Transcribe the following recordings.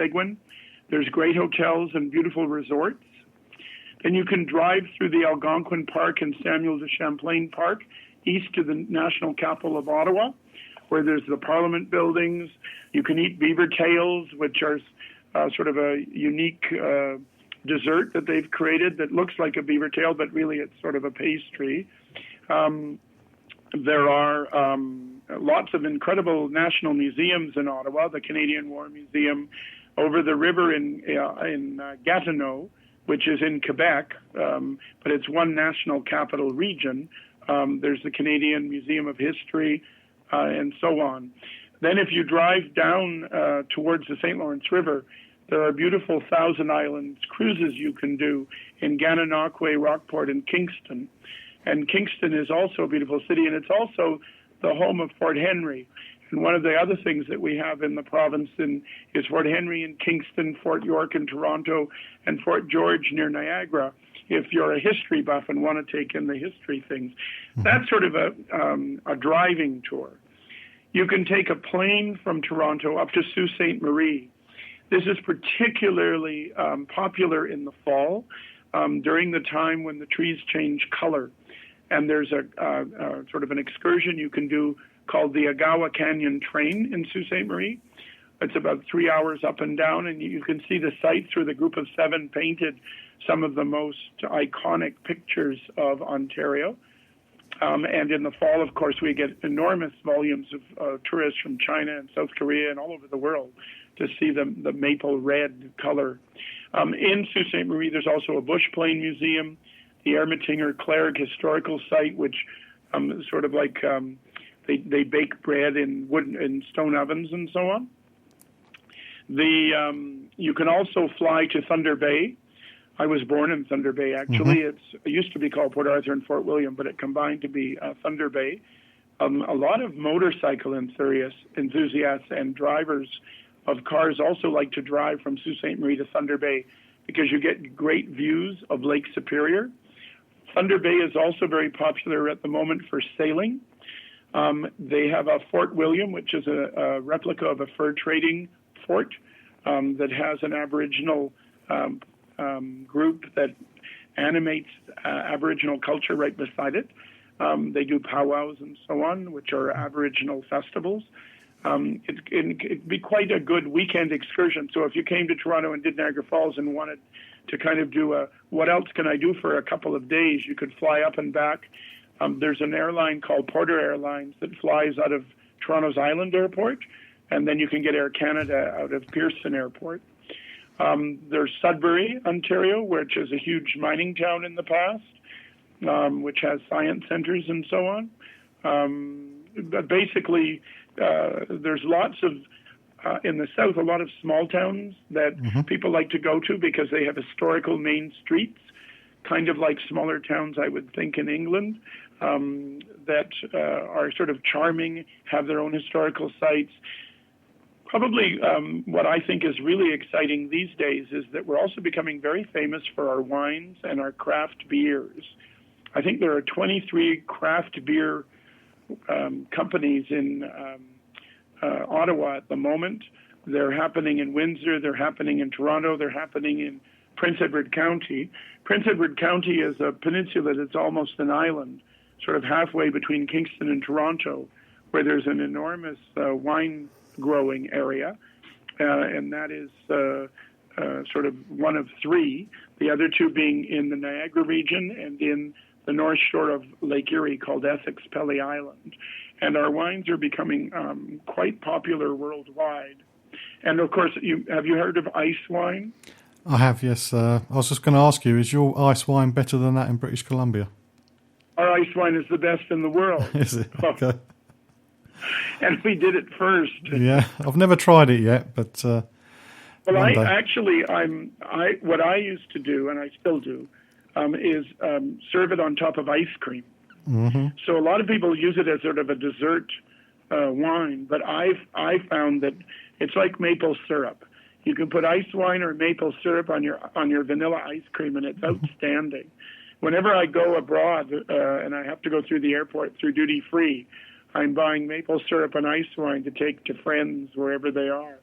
Guinn. There's great hotels and beautiful resorts. Then you can drive through the Algonquin Park and Samuel de Champlain Park, east to the national capital of Ottawa, where there's the Parliament buildings. You can eat beaver tails, which are sort of a unique dessert that they've created that looks like a beaver tail, but really it's sort of a pastry. There are lots of incredible national museums in Ottawa, the Canadian War Museum, over the river in Gatineau, which is in Quebec, but it's one national capital region. There's the Canadian Museum of History, and so on. Then if you drive down towards the St. Lawrence River, there are beautiful Thousand Islands cruises you can do in Gananoque, Rockport, and Kingston. And Kingston is also a beautiful city, and it's also the home of Fort Henry. And one of the other things that we have in the province is Fort Henry in Kingston, Fort York in Toronto, and Fort George near Niagara, if you're a history buff and want to take in the history things. That's sort of a driving tour. You can take a plane from Toronto up to Sault Ste. Marie. This is particularly popular in the fall, during the time when the trees change color. And there's a sort of an excursion you can do called the Agawa Canyon Train in Sault Ste. Marie. It's about 3 hours up and down, and you can see the site through the group of seven painted some of the most iconic pictures of Ontario. And in the fall, of course, we get enormous volumes of tourists from China and South Korea and all over the world to see the maple red color. In Sault Ste. Marie, there's also a bush plane museum, the Ermitinger Clerg Historical Site, which is sort of like they bake bread in stone ovens and so on. You can also fly to Thunder Bay. I was born in Thunder Bay, actually. It used to be called Port Arthur and Fort William, but it combined to be Thunder Bay. A lot of motorcycle enthusiasts and drivers of cars also like to drive from Sault Ste. Marie to Thunder Bay because you get great views of Lake Superior. Thunder Bay is also very popular at the moment for sailing. They have a Fort William, which is a replica of a fur trading fort that has an Aboriginal group that animates Aboriginal culture right beside it. They do powwows and so on, which are Aboriginal festivals. It'd be quite a good weekend excursion. So if you came to Toronto and did Niagara Falls and wanted to kind of do what else can I do for a couple of days, you could fly up and back. There's an airline called Porter Airlines that flies out of Toronto's Island Airport, and then you can get Air Canada out of Pearson Airport. There's Sudbury, Ontario, which is a huge mining town in the past, which has science centers and so on. But basically, there's lots of, in the south, a lot of small towns that people like to go to because they have historical main streets, kind of like smaller towns, I would think, in England, that are sort of charming, have their own historical sites. Probably what I think is really exciting these days is that we're also becoming very famous for our wines and our craft beers. I think there are 23 craft beer companies in Ottawa at the moment. They're happening in Windsor, they're happening in Toronto, they're happening in Prince Edward County. Prince Edward County is a peninsula that's almost an island, sort of halfway between Kingston and Toronto, where there's an enormous wine growing area, and that is sort of one of three, the other two being in the Niagara region and in the north shore of Lake Erie called Essex Pelly Island. And our wines are becoming quite popular worldwide. And of course, have you heard of ice wine? I have, yes. I was just going to ask you, is your ice wine better than that in British Columbia? Our ice wine is the best in the world. Is it? Okay. And we did it first. Yeah, I've never tried it yet, but well, what I used to do, and I still do, is serve it on top of ice cream. So a lot of people use it as sort of a dessert wine, but I found that it's like maple syrup. You can put ice wine or maple syrup on your vanilla ice cream, and it's outstanding. Whenever I go abroad and I have to go through the airport through duty free, I'm buying maple syrup and ice wine to take to friends wherever they are.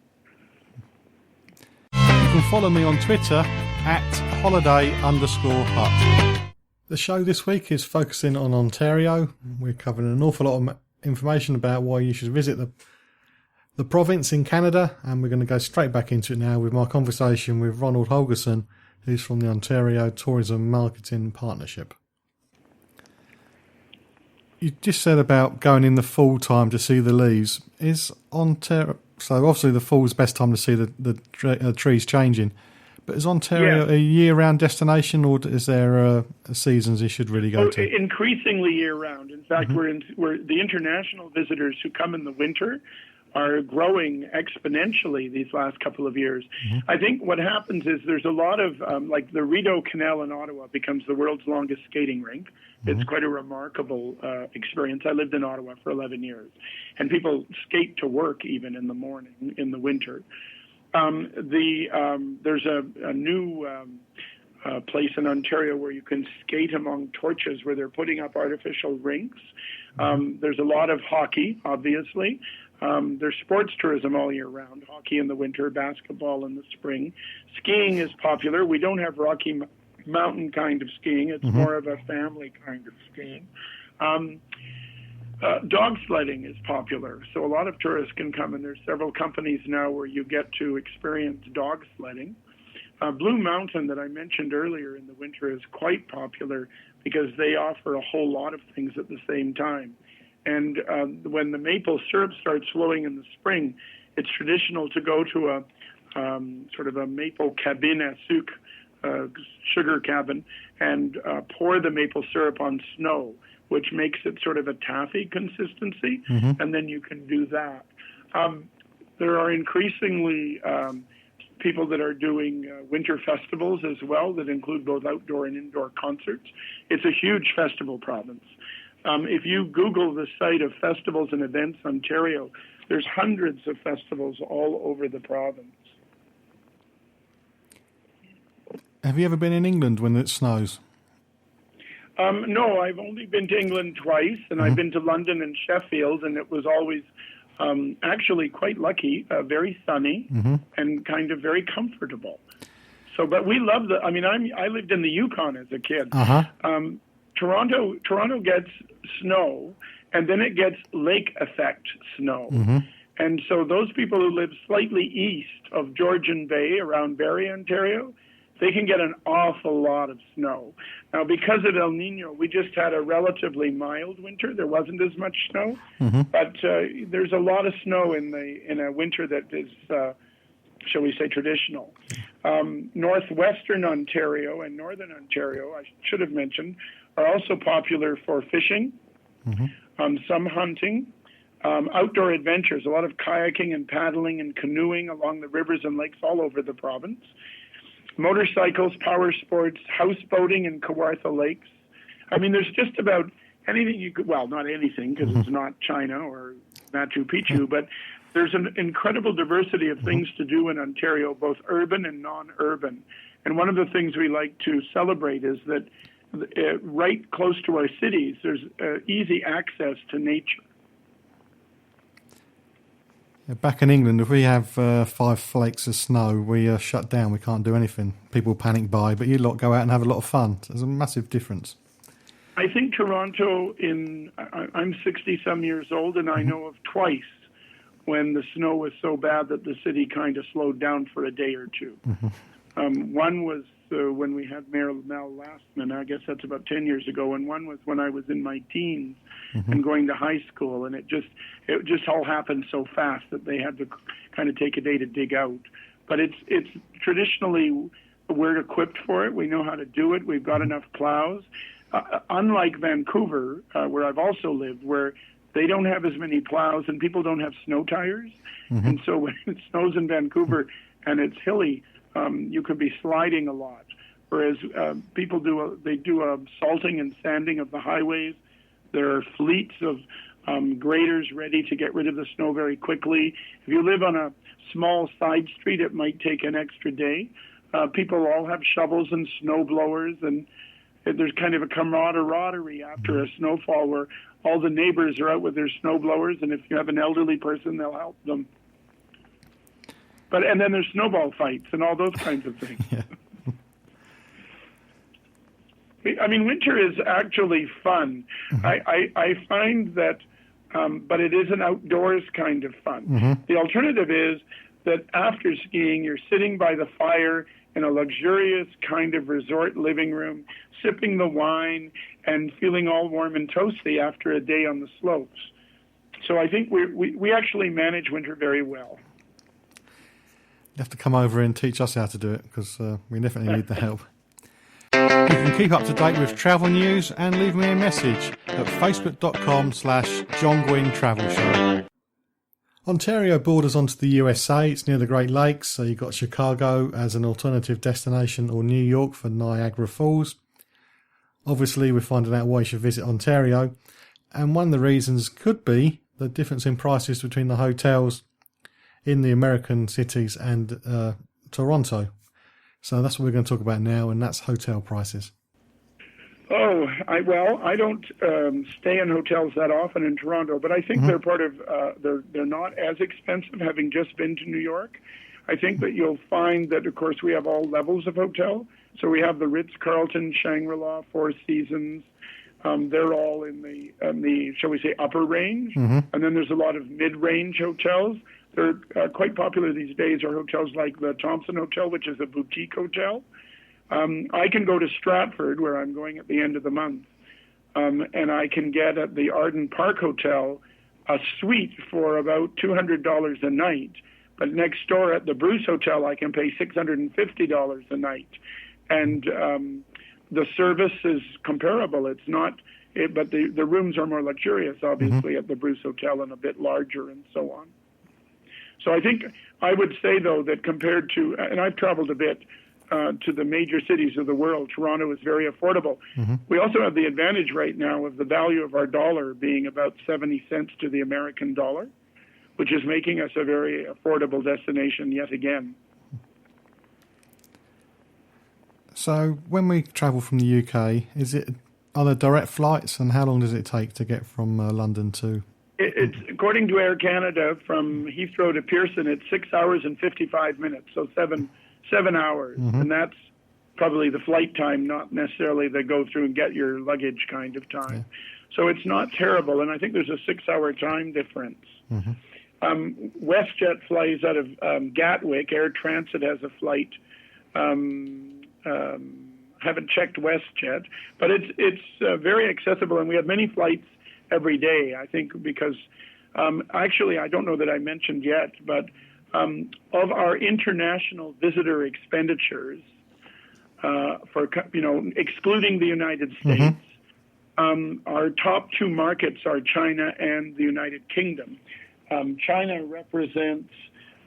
can follow me on Twitter at holiday_hut. The show this week is focusing on Ontario. We're covering an awful lot of information about why you should visit the province in Canada, and we're going to go straight back into it now with my conversation with Ronald Holgerson, who's from the Ontario Tourism Marketing Partnership. You just said about going in the fall time to see the leaves. Is Ontario... So obviously the fall is the best time to see the trees changing. But is Ontario a year-round destination, or is there seasons you should really go to? Increasingly year-round. In fact, we're the international visitors who come in the winter are growing exponentially these last couple of years. I think what happens is there's a lot of, like the Rideau Canal in Ottawa becomes the world's longest skating rink. It's quite a remarkable experience. I lived in Ottawa for 11 years, and people skate to work even in the morning in the winter. There's a new place in Ontario where you can skate among torches, where they're putting up artificial rinks. There's a lot of hockey, obviously. There's sports tourism all year round, hockey in the winter, basketball in the spring. Skiing is popular. We don't have Rocky Mountain kind of skiing. It's more of a family kind of skiing. Dog sledding is popular, so a lot of tourists can come, and there's several companies now where you get to experience dog sledding. Blue Mountain that I mentioned earlier in the winter is quite popular because they offer a whole lot of things at the same time. And when the maple syrup starts flowing in the spring, it's traditional to go to a sort of a maple cabine à sucre, sugar cabin, and pour the maple syrup on snow, which makes it sort of a taffy consistency, and then you can do that. There are increasingly people that are doing winter festivals as well that include both outdoor and indoor concerts. It's a huge festival province. If you Google the site of Festivals and Events Ontario, there's hundreds of festivals all over the province. Have you ever been in England when it snows? No, I've only been to England twice, and I've been to London and Sheffield, and it was always actually quite lucky, very sunny, and kind of very comfortable. So, but we love I lived in the Yukon as a kid. Toronto gets snow, and then it gets lake effect snow. And so those people who live slightly east of Georgian Bay around Barrie, Ontario, they can get an awful lot of snow. Now, because of El Nino, we just had a relatively mild winter. There wasn't as much snow, but there's a lot of snow in a winter that is, shall we say, traditional. Northwestern Ontario and Northern Ontario, I should have mentioned, are also popular for fishing, some hunting, outdoor adventures, a lot of kayaking and paddling and canoeing along the rivers and lakes all over the province. Motorcycles, power sports, houseboating in Kawartha Lakes. I mean, there's just about anything you could, well, not anything because it's not China or Machu Picchu, but there's an incredible diversity of things to do in Ontario, both urban and non-urban. And one of the things we like to celebrate is that right close to our cities, there's easy access to nature. Back in England, if we have 5 flakes of snow, we are shut down. We can't do anything. People panic buy, but you lot go out and have a lot of fun. There's a massive difference. I think Toronto, I'm 60-some years old, and I know of twice when the snow was so bad that the city kind of slowed down for a day or two. One was when we had Mayor Mel Lastman, I guess that's about 10 years ago, and one was when I was in my teens and going to high school, and it just all happened so fast that they had to kind of take a day to dig out. But it's traditionally, we're equipped for it. We know how to do it. We've got enough plows. Unlike Vancouver, where I've also lived, where they don't have as many plows and people don't have snow tires. And so when it snows in Vancouver and it's hilly, you could be sliding a lot. Whereas people do salting and sanding of the highways. There are fleets of graders ready to get rid of the snow very quickly. If you live on a small side street, it might take an extra day. People all have shovels and snow blowers, and there's kind of a camaraderie after a snowfall where all the neighbors are out with their snow blowers, and if you have an elderly person, they'll help them. And then there's snowball fights and all those kinds of things. Yeah. I mean, winter is actually fun. I find that, but it is an outdoors kind of fun. The alternative is that after skiing, you're sitting by the fire in a luxurious kind of resort living room, sipping the wine and feeling all warm and toasty after a day on the slopes. So I think we actually manage winter very well. You have to come over and teach us how to do it, because we definitely need the help. You can keep up to date with travel news and leave me a message at facebook.com/John Guinn Travel Show. Ontario borders onto the USA. It's near the Great Lakes, so you've got Chicago as an alternative destination, or New York for Niagara Falls. Obviously, we're finding out why you should visit Ontario, and one of the reasons could be the difference in prices between the hotels in the American cities and Toronto. So that's what we're going to talk about now, and that's hotel prices. Oh, I don't stay in hotels that often in Toronto, but I think they're part of, they're not as expensive, having just been to New York. I think that you'll find that, of course, we have all levels of hotel. So we have the Ritz-Carlton, Shangri-La, Four Seasons. They're all in the, shall we say, upper range. And then there's a lot of mid-range hotels. They're quite popular these days are hotels like the Thompson Hotel, which is a boutique hotel. I can go to Stratford, where I'm going at the end of the month, and I can get at the Arden Park Hotel a suite for about $200 a night. But next door at the Bruce Hotel, I can pay $650 a night. And the service is comparable. It's not, but the rooms are more luxurious, obviously, at the Bruce Hotel, and a bit larger and so on. So I think I would say, though, that compared to, and I've traveled a bit to the major cities of the world, Toronto is very affordable. We also have the advantage right now of the value of our dollar being about 70 cents to the American dollar, which is making us a very affordable destination yet again. So when we travel from the UK, are there direct flights, and how long does it take to get from London to? It's according to Air Canada, from Heathrow to Pearson, it's 6 hours and 55 minutes, so seven hours, and that's probably the flight time, not necessarily the go through and get your luggage kind of time. So it's not terrible, and I think there's a 6-hour time difference. WestJet flies out of Gatwick. Air Transit has a flight. Haven't checked WestJet, but it's very accessible, and we have many flights every day, I think, because actually, I don't know that I mentioned yet, but of our international visitor expenditures, excluding the United States, our top two markets are China and the United Kingdom. China represents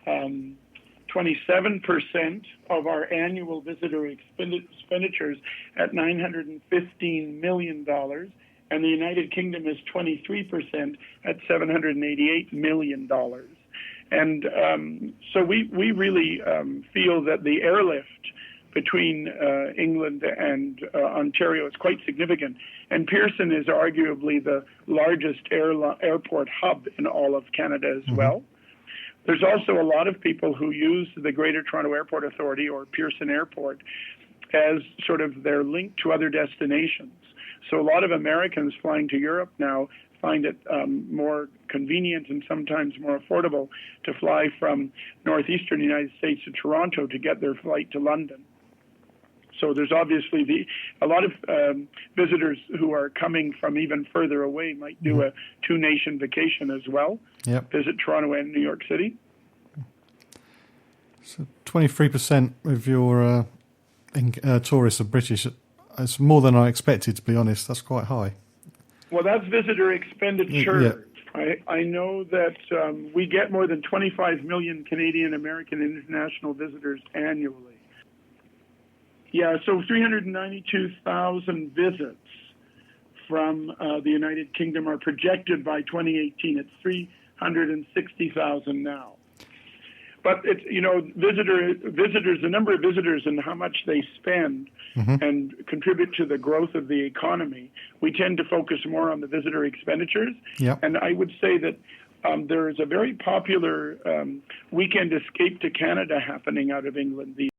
27% of our annual visitor expenditures at $915 million, and the United Kingdom is 23% at $788 million. And so we really feel that the airlift between England and Ontario is quite significant. And Pearson is arguably the largest airport hub in all of Canada as well. There's also a lot of people who use the Greater Toronto Airport Authority, or Pearson Airport, as sort of their link to other destinations. So a lot of Americans flying to Europe now find it more convenient and sometimes more affordable to fly from northeastern United States to Toronto to get their flight to London. So there's obviously a lot of visitors who are coming from even further away might do a two-nation vacation as well. Visit Toronto and New York City. So 23% of your tourists are British. It's more than I expected, to be honest. That's quite high. Well, that's visitor expenditure. I know that we get more than 25 million Canadian, American, and international visitors annually. So 392,000 visits from the United Kingdom are projected by 2018. It's 360,000 now. But it's, visitors, the number of visitors and how much they spend and contribute to the growth of the economy, we tend to focus more on the visitor expenditures. And I would say that There is a very popular weekend escape to Canada happening out of England these